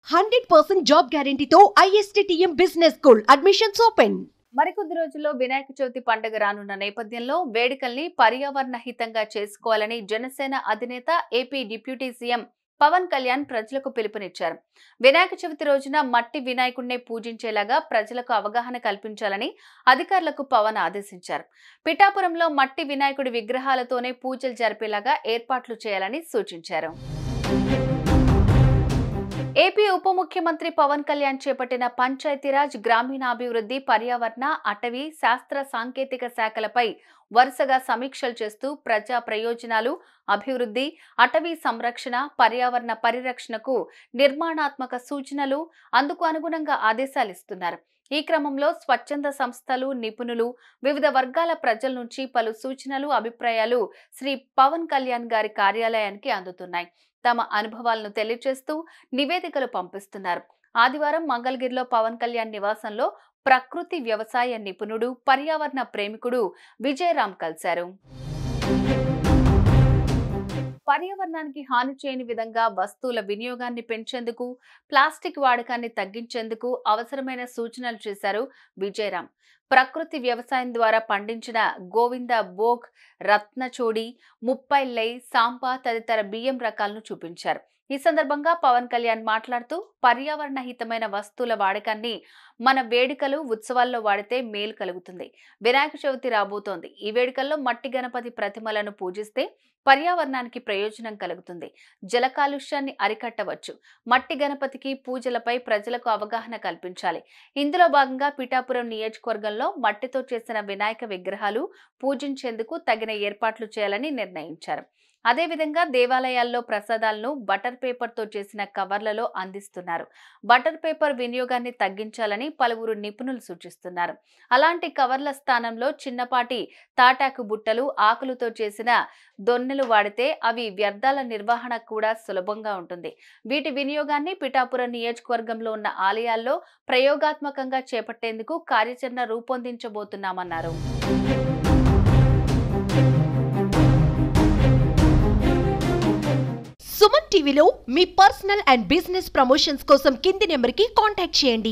100% job గ్యారెంటీతో ISTTM business school admissions open. మరికొద్ది రోజుల్లో వినాయక చవితి పండుగ రానున్న నేపథ్యంలో వేడుకల్ని పర్యావరణ హితంగా చేసుకోవాలని జనసేన అధినేత AP deputy CM Pawan Kalyan ప్రజలకు పిలుపునిచ్చారు. వినాయక చవితి రోజున మట్టి వినాయకుడినే పూజించేలాగా ప్రజలకు అవగాహన కల్పించాలని అధికారులకు పవన్ ఆదేశించారు. పిఠాపురంలో మట్టి వినాయకుడి విగ్రహాలతోనే పూజలు జరిపేలాగా ఏర్పాట్లు చేయాలని సూచించారు. ఏపీ ఉప ముఖ్యమంత్రి పవన్ కళ్యాణ్ చేపట్టిన పంచాయతీరాజ్, గ్రామీణాభివృద్ధి, పర్యావరణ, అటవీ, శాస్త్ర సాంకేతిక శాఖలపై వరుసగా సమీక్షలు చేస్తూ ప్రజా ప్రయోజనాలు, అభివృద్ధి, అటవీ సంరక్షణ, పర్యావరణ పరిరక్షణకు నిర్మాణాత్మక సూచనలు, అందుకు అనుగుణంగా ఆదేశాలు ఇస్తున్నారు. ఈ క్రమంలో స్వచ్ఛంద సంస్థలు, నిపుణులు, వివిధ వర్గాల ప్రజల నుంచి పలు సూచనలు, అభిప్రాయాలు శ్రీ పవన్ కళ్యాణ్ గారి కార్యాలయానికి అందుతున్నాయి. తమ అనుభవాలను తెలియజేస్తూ నివేదికలు పంపిస్తున్నారు. ఆదివారం మంగళగిరిలో పవన్ కళ్యాణ్ నివాసంలో ప్రకృతి వ్యవసాయ నిపుణుడు, పర్యావరణ ప్రేమికుడు విజయరామ్ కలిశారు. పర్యావరణానికి హాని చేయని విధంగా వస్తువుల వినియోగాన్ని పెంచేందుకు, ప్లాస్టిక్ వాడకాన్ని తగ్గించేందుకు అవసరమైన సూచనలు చేశారు విజయరామ్. ప్రకృతి వ్యవసాయం ద్వారా పండించిన గోవింద భోగ్, రత్నచోడి, ముప్పైల్లై, సాంబా తదితర బియ్యం రకాలను చూపించారు. ఈ సందర్భంగా పవన్ కళ్యాణ్ మాట్లాడుతూ పర్యావరణ హితమైన వస్తువుల వాడకాన్ని మన వేడుకలు, ఉత్సవాల్లో వాడితే మేలు కలుగుతుంది. వినాయక చవితి రాబోతోంది. ఈ వేడుకల్లో మట్టి గణపతి ప్రతిమలను పూజిస్తే పర్యావరణానికి ప్రయోజనం కలుగుతుంది. జల కాలుష్యాన్ని అరికట్టవచ్చు. మట్టి గణపతికి పూజలపై ప్రజలకు అవగాహన కల్పించాలి. ఇందులో భాగంగా పిఠాపురం నియోజకవర్గంలో మట్టితో చేసిన వినాయక విగ్రహాలు పూజించేందుకు తగిన ఏర్పాట్లు చేయాలని నిర్ణయించారు. అదేవిధంగా దేవాలయాల్లో ప్రసాదాలను బటర్ పేపర్తో చేసిన కవర్లలో అందిస్తున్నారు. బటర్ పేపర్ వినియోగాన్ని తగ్గించాలని పలువురు నిపుణులు సూచిస్తున్నారు. అలాంటి కవర్ల స్థానంలో చిన్నపాటి తాటాకు బుట్టలు, ఆకులతో చేసిన దొన్నెలు వాడితే అవి వ్యర్థాల నిర్వహణ కూడా సులభంగా ఉంటుంది. వీటి వినియోగాన్ని పిఠాపురం నియోజకవర్గంలో ఉన్న ఆలయాల్లో ప్రయోగాత్మకంగా చేపట్టేందుకు కార్యాచరణ రూపొందించబోతున్నామన్నారు. సుమన్ టీవీలో మీ పర్సనల్ అండ్ బిజినెస్ ప్రమోషన్స్ కోసం కింది నెంబర్కి కాంటాక్ట్ చేయండి.